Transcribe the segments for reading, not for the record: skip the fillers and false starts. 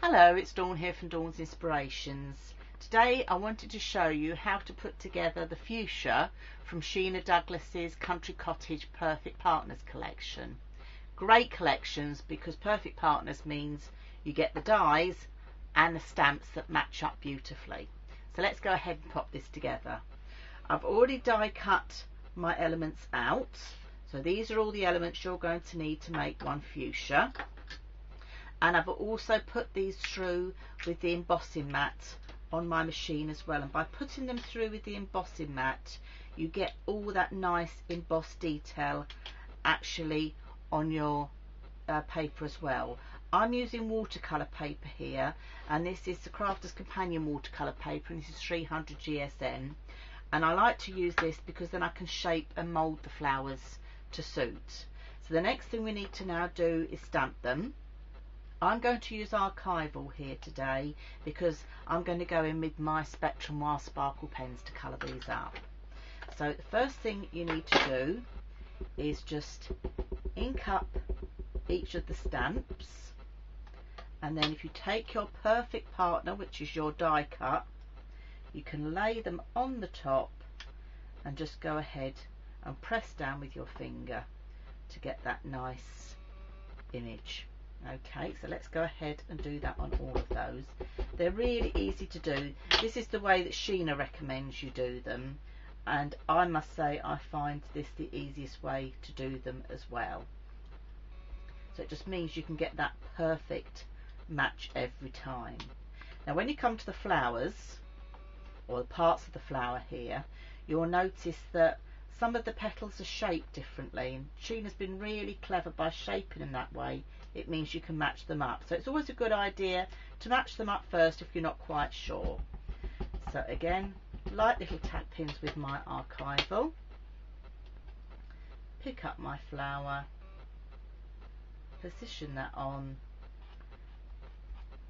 Hello, it's Dawn here from Dawn's Inspirations. Today I wanted to show you how to put together the fuchsia from Sheena Douglas's Country Cottage Perfect Partners collection. Great collections because perfect partners means you get the dies and the stamps that match up beautifully. So let's go ahead and pop this together. I've already die cut my elements out. So these are all the elements you're going to need to make one fuchsia. And I've also put these through with the embossing mat on my machine as well, and by putting them through with the embossing mat you get all that nice embossed detail actually on your paper as well. I'm using watercolour paper here, and this is the Crafter's Companion watercolour paper, and this is 300 GSM, and I like to use this because then I can shape and mould the flowers to suit. So the next thing we need to now do is stamp them. I'm going to use archival here today because I'm going to go in with my Spectrum Wild Sparkle pens to colour these up. So the first thing you need to do is just ink up each of the stamps, and then if you take your perfect partner, which is your die cut, you can lay them on the top and just go ahead and press down with your finger to get that nice image. Okay, so let's go ahead and do that on all of those. They're really easy to do. This is the way that Sheena recommends you do them, and I must say I find this the easiest way to do them as well. So it just means you can get that perfect match every time. Now when you come to the flowers, or the parts of the flower here, you'll notice that some of the petals are shaped differently, and Sheena's been really clever by shaping them that way. It means you can match them up. So it's always a good idea to match them up first if you're not quite sure. So again, light little tap pins with my archival. Pick up my flower, position that on,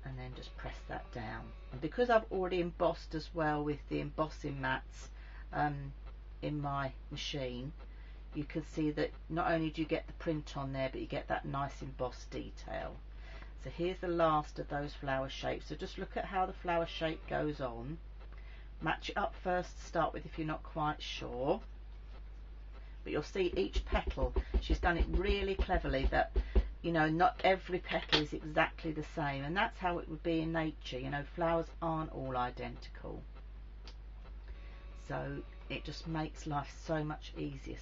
and then just press that down. And because I've already embossed as well with the embossing mats in my machine, you can see that not only do you get the print on there, but you get that nice embossed detail. So here's the last of those flower shapes. So just look at how the flower shape goes on. Match it up first to start with if you're not quite sure. But you'll see each petal, she's done it really cleverly, that you know, not every petal is exactly the same, and that's how it would be in nature. You know, flowers aren't all identical. So it just makes life so much easier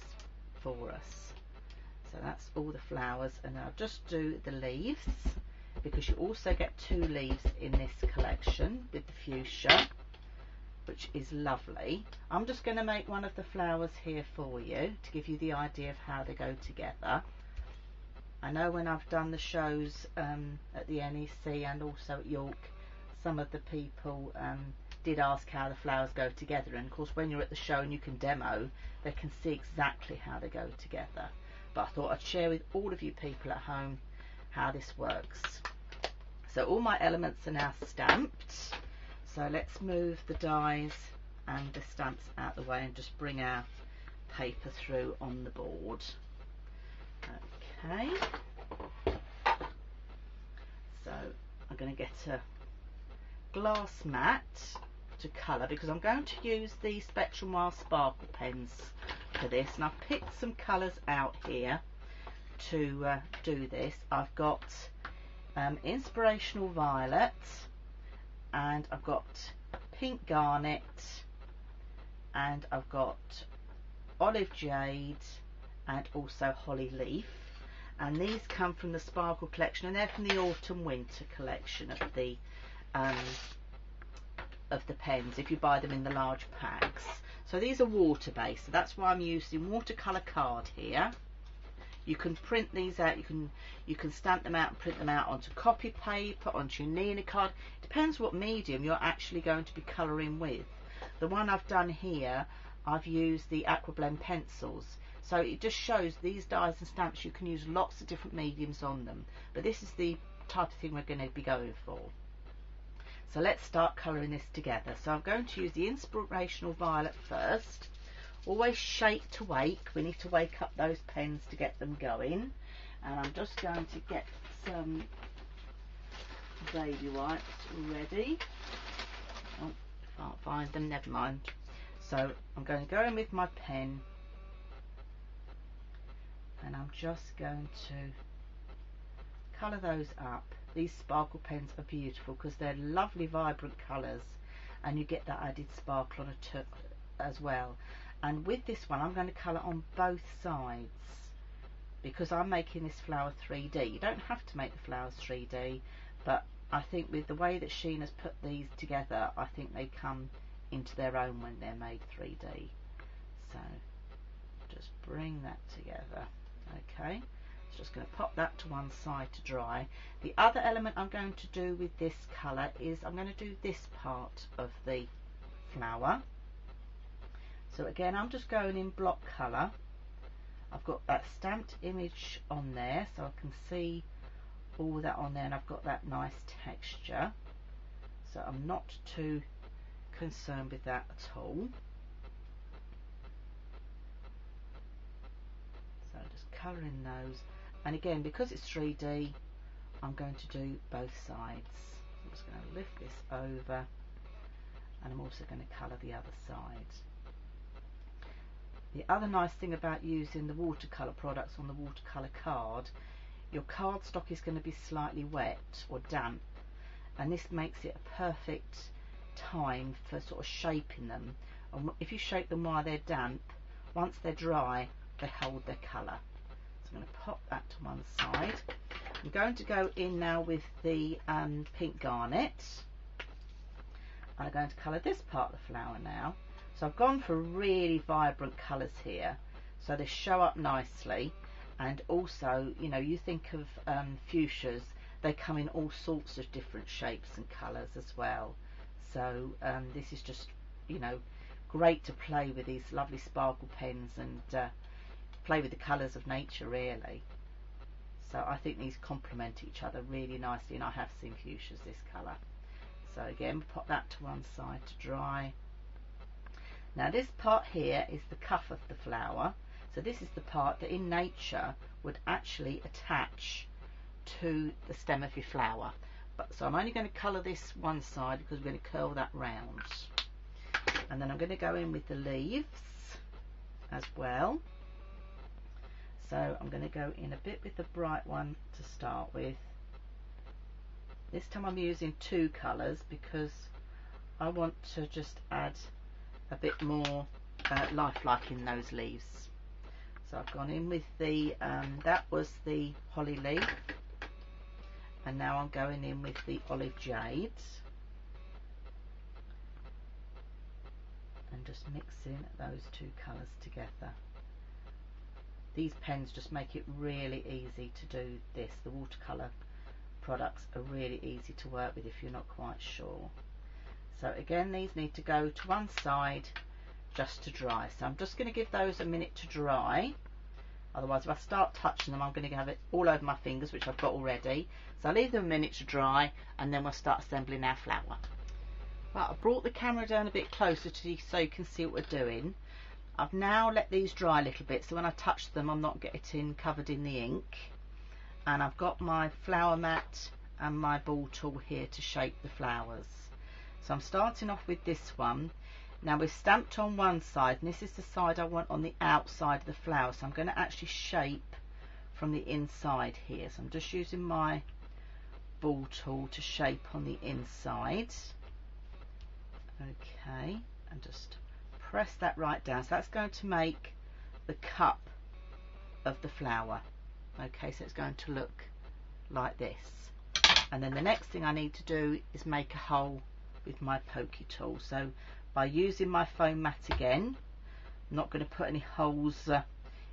for us. So that's all the flowers, and I'll just do the leaves because you also get 2 leaves in this collection with the fuchsia, which is lovely. I'm just going to make one of the flowers here for you to give you the idea of how they go together. I know when I've done the shows at the NEC and also at York, some of the people did ask how the flowers go together, and of course when you're at the show and you can demo, they can see exactly how they go together. But I thought I'd share with all of you people at home how this works. So all my elements are now stamped, so let's move the dies and the stamps out of the way and just bring our paper through on the board. Okay, so I'm going to get a glass mat to colour because I'm going to use the Spectrum Wild Sparkle pens for this, and I've picked some colours out here to do this. I've got Inspirational Violet, and I've got Pink Garnet, and I've got Olive Jade, and also Holly Leaf, and these come from the Sparkle collection, and they're from the Autumn Winter collection of the pens if you buy them in the large packs. So these are water based, so that's why I'm using watercolour card here. You can print these out, you can stamp them out and print them out onto copy paper, onto your Nina card. It depends what medium you're actually going to be colouring with. The one I've done here, I've used the Aqua Blend pencils, so it just shows these dies and stamps you can use lots of different mediums on them, but this is the type of thing we're going to be going for. So let's start colouring this together. So I'm going to use the Inspirational Violet first. Always shake to wake. We need to wake up those pens to get them going. And I'm just going to get some baby wipes ready. Oh, can't find them, never mind. So I'm going to go in with my pen and I'm just going to colour those up. These sparkle pens are beautiful because they're lovely vibrant colours and you get that added sparkle on a tip as well. And with this one I'm going to colour on both sides because I'm making this flower 3D. You don't have to make the flowers 3D, but I think with the way that Sheena's put these together, I think they come into their own when they're made 3D. So just bring that together. Okay, so just going to pop that to one side to dry. The other element I'm going to do with this colour is I'm going to do this part of the flower. So again, I'm just going in block colour. I've got that stamped image on there so I can see all that on there, and I've got that nice texture, so I'm not too concerned with that at all. So just colouring those, and again because it's 3D I'm going to do both sides. I'm just going to lift this over and I'm also going to colour the other side. The other nice thing about using the watercolour products on the watercolour card, your cardstock is going to be slightly wet or damp, and this makes it a perfect time for sort of shaping them. And if you shape them while they're damp, once they're dry they hold their colour. So I'm going to pop that to one side. I'm going to go in now with the pink garnet. I'm going to colour this part of the flower now. So I've gone for really vibrant colours here, so they show up nicely, and also, you know, you think of fuchsias, they come in all sorts of different shapes and colours as well. So this is just, you know, great to play with these lovely sparkle pens and play with the colours of nature really. So I think these complement each other really nicely, and I have seen fuchsias this colour. So again, pop that to one side to dry. Now this part here is the cuff of the flower, so this is the part that in nature would actually attach to the stem of your flower. So I'm only going to colour this one side because we're going to curl that round, and then I'm going to go in with the leaves as well. So I'm going to go in a bit with the bright one to start with. This time I'm using two colours because I want to just add a bit more lifelike in those leaves. So I've gone in with the that was the holly leaf, and now I'm going in with the olive jade and just mixing those two colours together. These pens just make it really easy to do this. The watercolour products are really easy to work with if you're not quite sure. So again, these need to go to one side just to dry. So I'm just going to give those a minute to dry. Otherwise, if I start touching them, I'm going to have it all over my fingers, which I've got already. So I'll leave them a minute to dry, and then we'll start assembling our flower. Right, I've brought the camera down a bit closer to you so you can see what we're doing. I've now let these dry a little bit, so when I touch them, I'm not getting covered in the ink. And I've got my flower mat and my ball tool here to shape the flowers. So I'm starting off with this one. Now we've stamped on one side, and this is the side I want on the outside of the flower. So I'm going to actually shape from the inside here. So I'm just using my ball tool to shape on the inside. Okay, and just press that right down. So that's going to make the cup of the flower. Okay, so it's going to look like this. And then the next thing I need to do is make a hole with my pokey tool. So by using my foam mat again, I'm not going to put any holes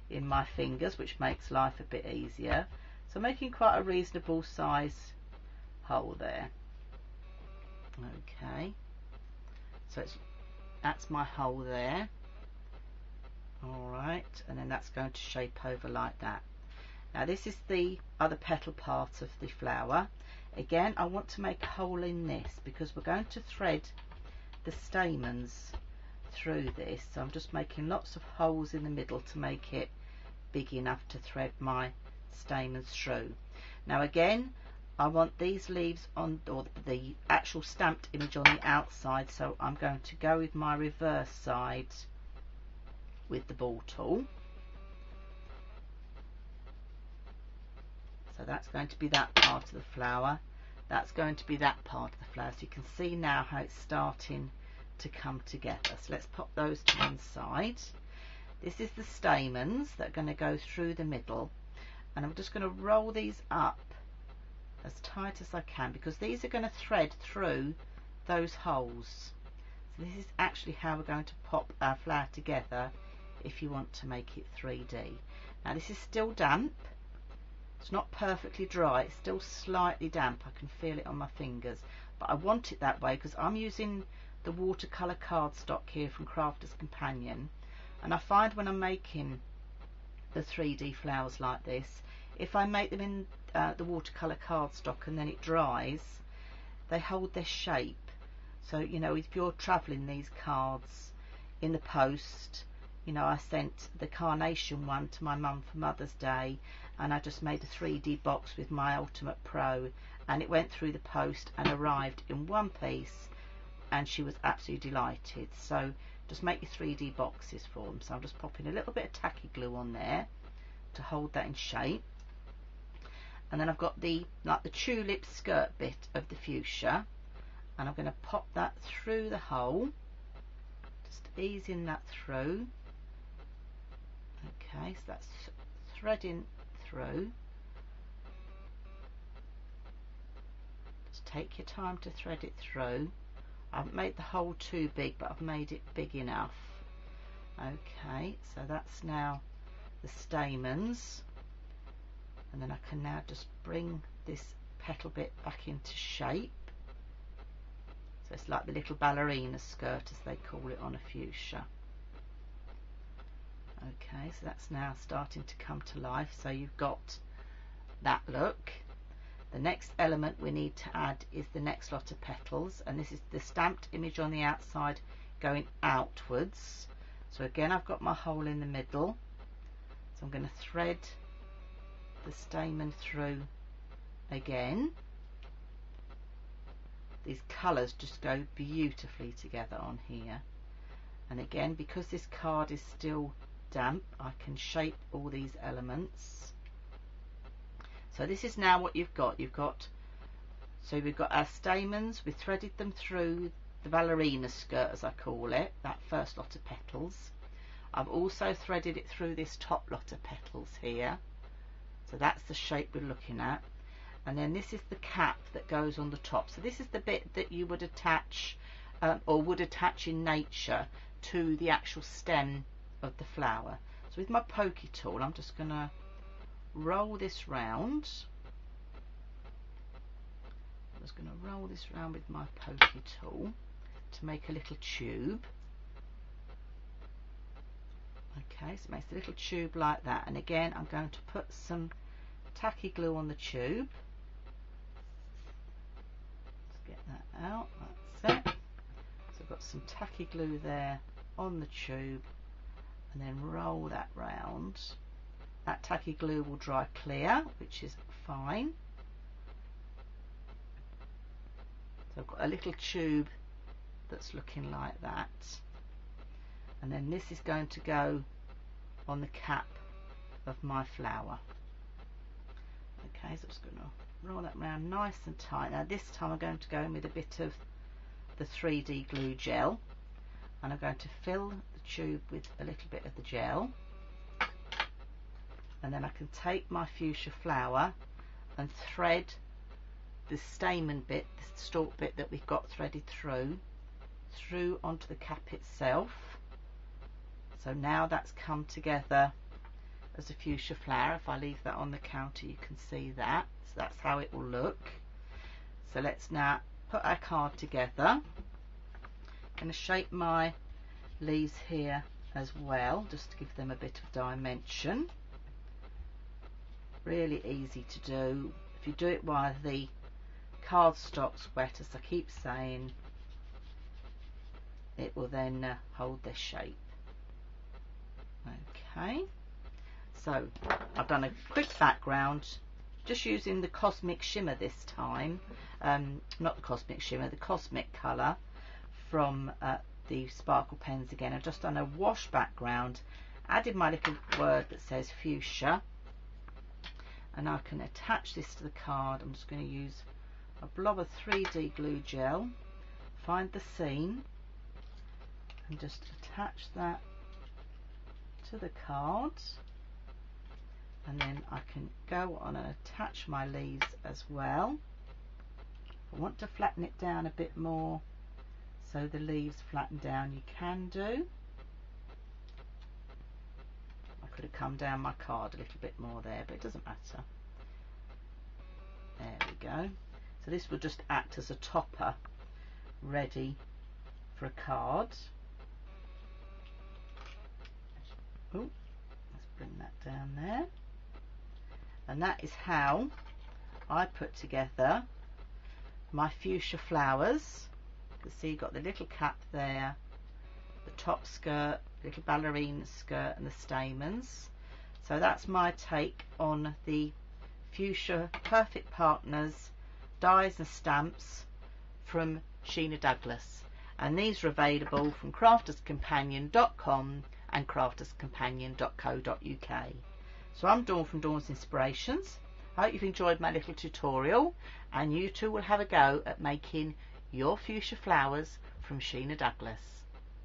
in my fingers, which makes life a bit easier. So making quite a reasonable size hole there. Okay, so that's my hole there. Alright, and then that's going to shape over like that. Now this is the other petal part of the flower. Again, I want to make a hole in this because we're going to thread the stamens through this. So I'm just making lots of holes in the middle to make it big enough to thread my stamens through. Now again, I want these leaves on, or the actual stamped image on the outside, so I'm going to go with my reverse side with the ball tool. So that's going to be that part of the flower. That's going to be that part of the flower. So you can see now how it's starting to come together. So let's pop those to one side. This is the stamens that are going to go through the middle, and I'm just going to roll these up as tight as I can, because these are going to thread through those holes. So this is actually how we're going to pop our flower together if you want to make it 3D. Now this is still damp. It's not perfectly dry, it's still slightly damp. I can feel it on my fingers, but I want it that way because I'm using the watercolour cardstock here from Crafter's Companion, and I find when I'm making the 3D flowers like this, if I make them in the watercolour cardstock and then it dries, they hold their shape. So, you know, if you're travelling these cards in the post, you know, I sent the carnation one to my mum for Mother's Day, and I just made a 3D box with my Ultimate Pro, and it went through the post and arrived in one piece, and she was absolutely delighted. So just make your 3D boxes for them. So I'm just popping a little bit of tacky glue on there to hold that in shape. And then I've got the tulip skirt bit of the fuchsia, and I'm going to pop that through the hole, just easing that through. Okay, so that's threading through. Just take your time to thread it through. I haven't made the hole too big, but I've made it big enough. Okay, so that's now the stamens, and then I can now just bring this petal bit back into shape. So it's like the little ballerina skirt, as they call it on a fuchsia. Okay, so that's now starting to come to life. So you've got that look. The next element we need to add is the next lot of petals, and this is the stamped image on the outside going outwards. So again, I've got my hole in the middle, so I'm going to thread the stamen through again. These colours just go beautifully together on here, and again, because this card is still damp, I can shape all these elements. So this is now what you've got. So we've got our stamens, we threaded them through the ballerina skirt, as I call it, that first lot of petals. I've also threaded it through this top lot of petals here, so that's the shape we're looking at. And then this is the cap that goes on the top. So this is the bit that you would attach or would attach in nature to the actual stem of the flower. So with my pokey tool, I'm just going to roll this round. I'm just going to roll this round with my pokey tool to make a little tube. Okay, so it makes a little tube like that, and again I'm going to put some tacky glue on the tube. Let's get that out, that's it. So I've got some tacky glue there on the tube, and then roll that round. That tacky glue will dry clear, which is fine. So I've got a little tube that's looking like that, and then this is going to go on the cap of my flower. Okay, so I'm just going to roll that around nice and tight. Now this time I'm going to go in with a bit of the 3D glue gel, and I'm going to fill the tube with a little bit of the gel, and then I can take my fuchsia flower and thread the stamen bit, the stalk bit that we've got threaded through onto the cap itself. So now that's come together as a fuchsia flower. If I leave that on the counter, you can see that. So that's how it will look. So let's now put our card together. I'm going to shape my leaves here as well, just to give them a bit of dimension. Really easy to do. If you do it while the cardstock's wet, as I keep saying, it will then hold their shape. Okay, so I've done a quick background Just using the Cosmic Shimmer this time, not the Cosmic Shimmer, the Cosmic colour from the Sparkle pens again. I've just done a wash background, added my little word that says Fushia, and I can attach this to the card. I'm just going to use a blob of 3D glue gel, find the seam, and just attach that to the card. And then I can go on and attach my leaves as well. If I want to flatten it down a bit more so the leaves flatten down, you can do. I could have come down my card a little bit more there, but it doesn't matter. There we go. So this will just act as a topper ready for a card. Oh, let's bring that down there. And that is how I put together my fuchsia flowers. You can see you've got the little cap there, the top skirt, little ballerina skirt, and the stamens. So that's my take on the Fushia Perfect Partners dies and stamps from Sheena Douglas. And these are available from crafterscompanion.com and crafterscompanion.co.uk. So I'm Dawn from Dawn's Inspirations. I hope you've enjoyed my little tutorial, and you too will have a go at making your fuchsia flowers from Sheena Douglas.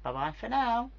Bye bye for now.